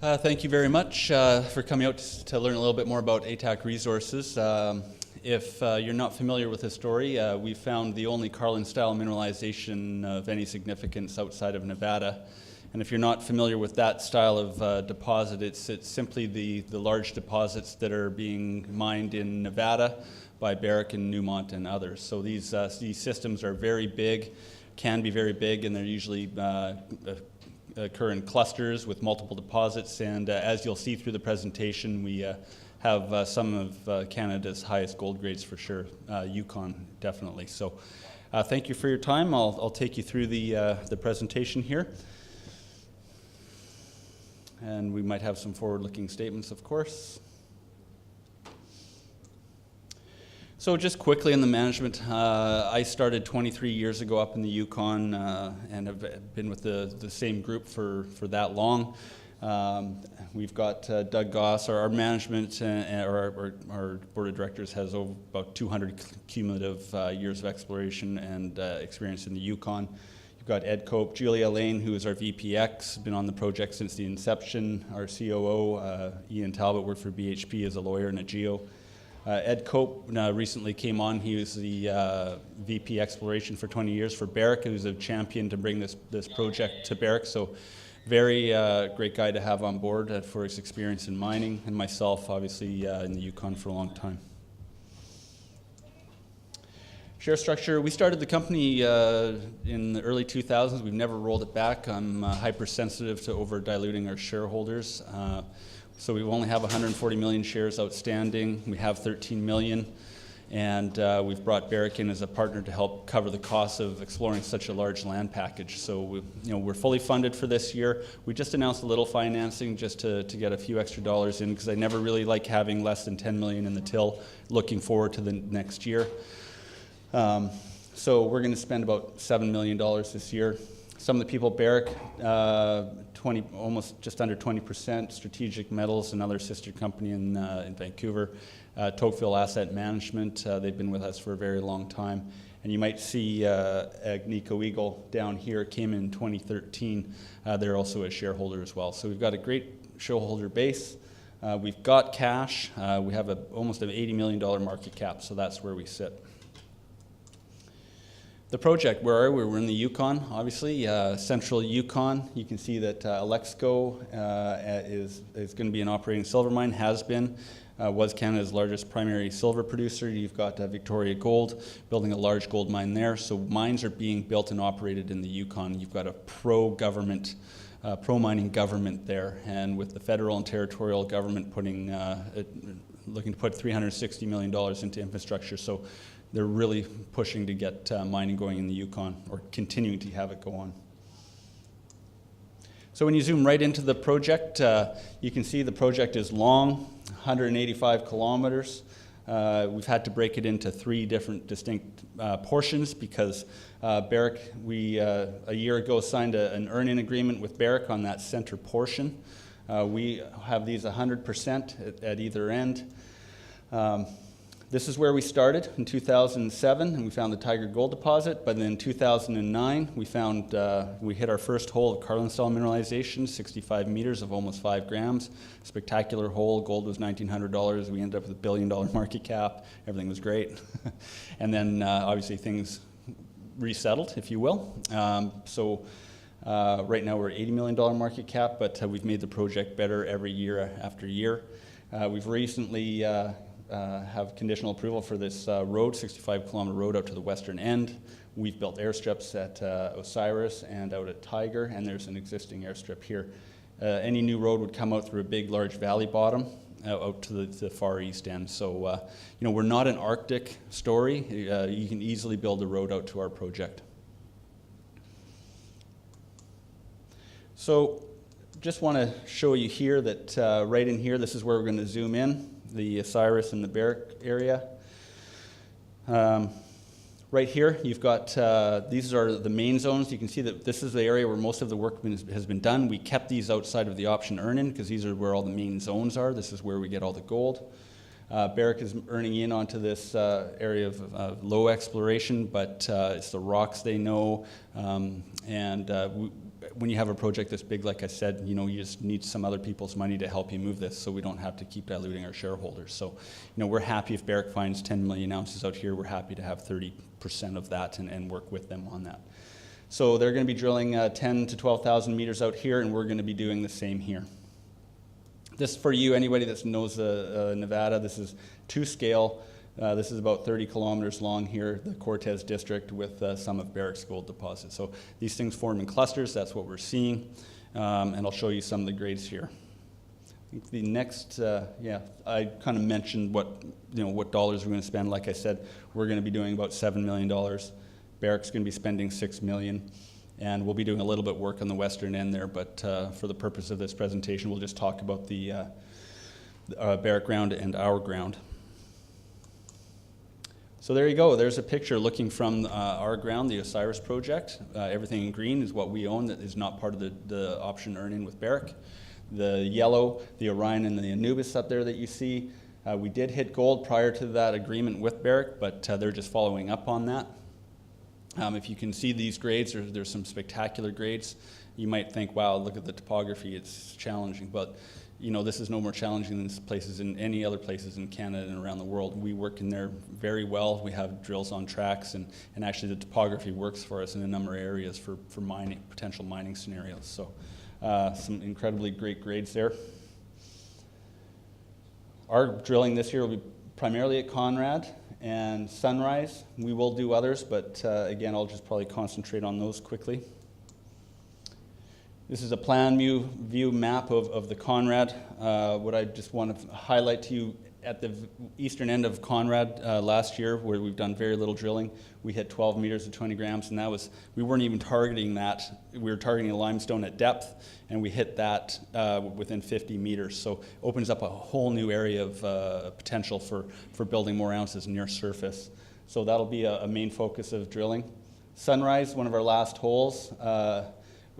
Thank you very much for coming out to learn a little bit more about ATAC resources. If you're not familiar with the story, we found the only Carlin-style mineralization of any significance outside of Nevada. And if you're not familiar with that style of deposit, it's simply the large deposits that are being mined in Nevada by Barrick and Newmont and others. So these systems are very big, can be very big, and they're usually occur in clusters with multiple deposits, and as you'll see through the presentation, we have some of Canada's highest gold grades for sure, Yukon definitely. So thank you for your time. I'll take you through the presentation here. And we might have some forward-looking statements, of course. So just quickly on the management, I started 23 years ago up in the Yukon and have been with the same group for that long. We've got Doug Goss, our management, our board of directors has about 200 cumulative years of exploration and experience in the Yukon. You've got Ed Cope, Julia Lane, who is our VPX, been on the project since the inception. Our COO, Ian Talbot, worked for BHP as a lawyer and a geo. Ed Cope recently came on. He was the VP Exploration for 20 years for Barrick, who's a champion to bring this project to Barrick. So very great guy to have on board for his experience in mining, and myself, obviously, in the Yukon for a long time. Share structure, we started the company in the early 2000s. We've never rolled it back. I'm hypersensitive to over-diluting our shareholders. So we only have 140 million shares outstanding. We have 13 million, and we've brought Barrick in as a partner to help cover the costs of exploring such a large land package. So we're fully funded for this year. We just announced a little financing just to get a few extra dollars in, because I never really like having less than 10 million in the till, looking forward to the next year. So we're going to spend about $7 million this year. Some of the people, Barrick, almost just under 20%, Strategic Metals, another sister company in Vancouver, Tocqueville Asset Management, they've been with us for a very long time. And you might see Agnico Eagle down here, came in 2013. They're also a shareholder as well. So we've got a great shareholder base. We've got cash. We have almost an $80 million market cap, so that's where we sit. The project, where are we? We're in the Yukon, obviously, central Yukon. You can see that Alexco is going to be an operating silver mine, has been, was Canada's largest primary silver producer. You've got Victoria Gold building a large gold mine there. So mines are being built and operated in the Yukon. You've got a pro-government, pro-mining government there, and with the federal and territorial government looking to put $360 million into infrastructure. So they're really pushing to get mining going in the Yukon, or continuing to have it go on. So when you zoom right into the project, you can see the project is long, 185 kilometers. We've had to break it into 3 different distinct portions because Barrick, we a year ago signed an earn-in agreement with Barrick on that center portion. We have these 100% at either end. This is where we started in 2007, and we found the Tiger Gold deposit. But then in 2009, we hit our first hole of Carlin-style mineralization, 65 meters of almost 5 grams. Spectacular hole. Gold was $1,900. We ended up with a $1 billion market cap. Everything was great. And then obviously things resettled, if you will. So right now we're at $80 million market cap, but we've made the project better every year after year. We've recently have conditional approval for this road, 65-kilometer road out to the western end. We've built airstrips at Osiris and out at Tiger, and there's an existing airstrip here. Any new road would come out through a big, large valley bottom out to the far east end. So, we're not an Arctic story. You can easily build a road out to our project. So, just want to show you here that right in here, this is where we're going to zoom in. The Osiris and the Barrick area. Right here, you've got, these are the main zones. You can see that this is the area where most of the work has been done. We kept these outside of the option earn-in because these are where all the main zones are. This is where we get all the gold. Barrick is earning in onto this area of low exploration, but it's the rocks they know. when you have a project this big, like I said, you know, you just need some other people's money to help you move this, so we don't have to keep diluting our shareholders. So, you know, we're happy if Barrick finds 10 million ounces out here, we're happy to have 30% of that and work with them on that. So they're going to be drilling 10 to 12,000 meters out here, and we're going to be doing the same here. This, for you, anybody that knows Nevada, this is to scale. This is about 30 kilometers long here, the Cortez district, with some of Barrick's gold deposits. So these things form in clusters, that's what we're seeing, and I'll show you some of the grades here. I think the next, I kind of mentioned what dollars we're going to spend. Like I said, we're going to be doing about $7 million. Barrick's going to be spending $6 million, and we'll be doing a little bit of work on the western end there, but for the purpose of this presentation, we'll just talk about the Barrick ground and our ground. So there you go. There's a picture looking from our ground, the Osiris project. Everything in green is what we own that is not part of the option earn-in with Barrick. The yellow, the Orion and the Anubis up there that you see, we did hit gold prior to that agreement with Barrick, but they're just following up on that. If you can see these grades, there's some spectacular grades. You might think, wow, look at the topography, it's challenging, but you know, this is no more challenging than places in any other places in Canada and around the world. We work in there very well. We have drills on tracks, and actually the topography works for us in a number of areas for mining, potential mining scenarios. So some incredibly great grades there. Our drilling this year will be primarily at Conrad and Sunrise. We will do others, but again, I'll just probably concentrate on those quickly. This is a plan view map of the Conrad. What I just want to highlight to you, at the eastern end of Conrad last year, where we've done very little drilling, we hit 12 meters of 20 grams, and that was, we weren't even targeting that. We were targeting a limestone at depth, and we hit that within 50 meters. So opens up a whole new area of potential for building more ounces near surface. So that'll be a main focus of drilling. Sunrise, one of our last holes,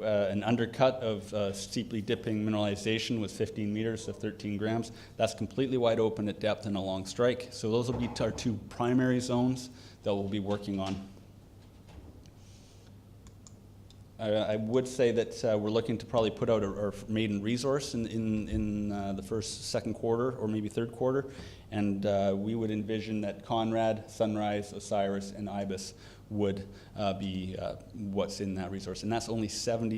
an undercut of steeply dipping mineralization with 15 meters of 13 grams. That's completely wide open at depth and along strike. So those will be our two primary zones that we'll be working on. I would say that we're looking to probably put out our maiden resource in the second quarter, or maybe third quarter, and we would envision that Conrad, Sunrise, Osiris, and Ibis would be what's in that resource. And that's only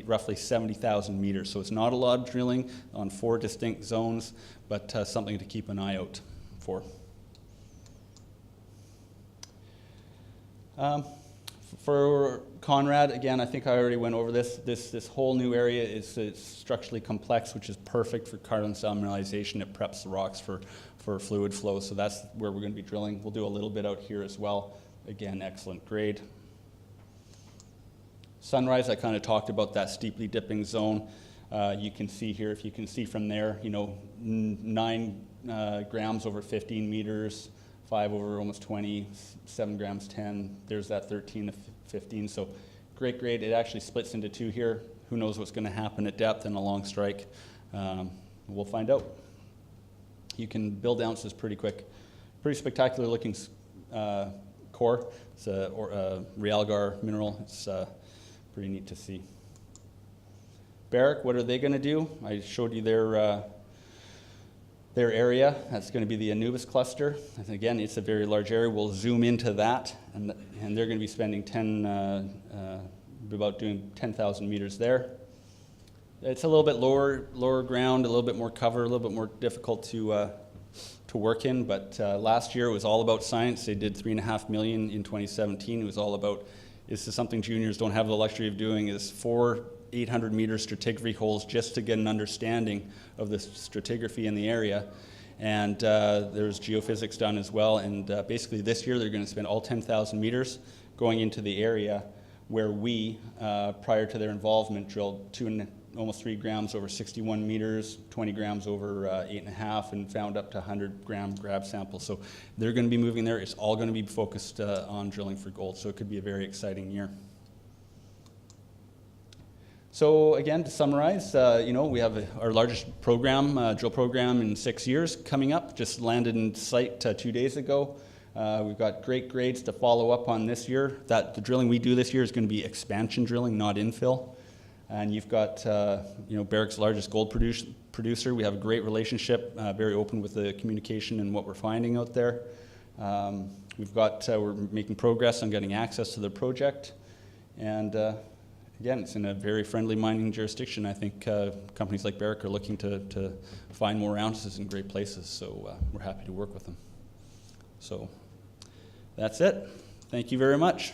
roughly 70,000 meters. So it's not a lot of drilling on 4 distinct zones, but something to keep an eye out for. For Conrad, again, I think I already went over this. This whole new area is structurally complex, which is perfect for Carlin-style mineralization. It preps the rocks for fluid flow, so that's where we're going to be drilling. We'll do a little bit out here as well. Again, excellent grade. Sunrise, I kind of talked about that steeply dipping zone. You can see here, if you can see from there, 9 grams over 15 meters, 5 over almost 20, 7 grams 10. There's that 13 to 15. So great grade. It actually splits into 2 here. Who knows what's going to happen at depth and along strike? We'll find out. You can build ounces pretty quick. Pretty spectacular looking core. It's a realgar mineral. It's pretty neat to see. Barrick, what are they going to do? I showed you their area. That's going to be the Anubis cluster. And again, it's a very large area. We'll zoom into that, and they're going to be spending about doing 10,000 meters there. It's a little bit lower ground, a little bit more cover, a little bit more difficult to work in, but last year it was all about science. They did $3.5 million in 2017. It was all about, this is something juniors don't have the luxury of doing, is 4 800-meter stratigraphy holes just to get an understanding of the stratigraphy in the area. And there's geophysics done as well, and basically this year they're going to spend all 10,000 meters going into the area where we, prior to their involvement, drilled almost 3 grams over 61 meters, 20 grams over 8.5, and found up to 100-gram grab samples. So they're going to be moving there. It's all going to be focused on drilling for gold, so it could be a very exciting year. So again, to summarize, we have our largest program, drill program in 6 years coming up. Just landed in site 2 days ago. We've got great grades to follow up on this year. The drilling we do this year is going to be expansion drilling, not infill. And you've got, Barrick's largest gold producer. We have a great relationship, very open with the communication and what we're finding out there. We're making progress on getting access to the project. And again, it's in a very friendly mining jurisdiction. I think companies like Barrick are looking to find more ounces in great places, so we're happy to work with them. So that's it. Thank you very much.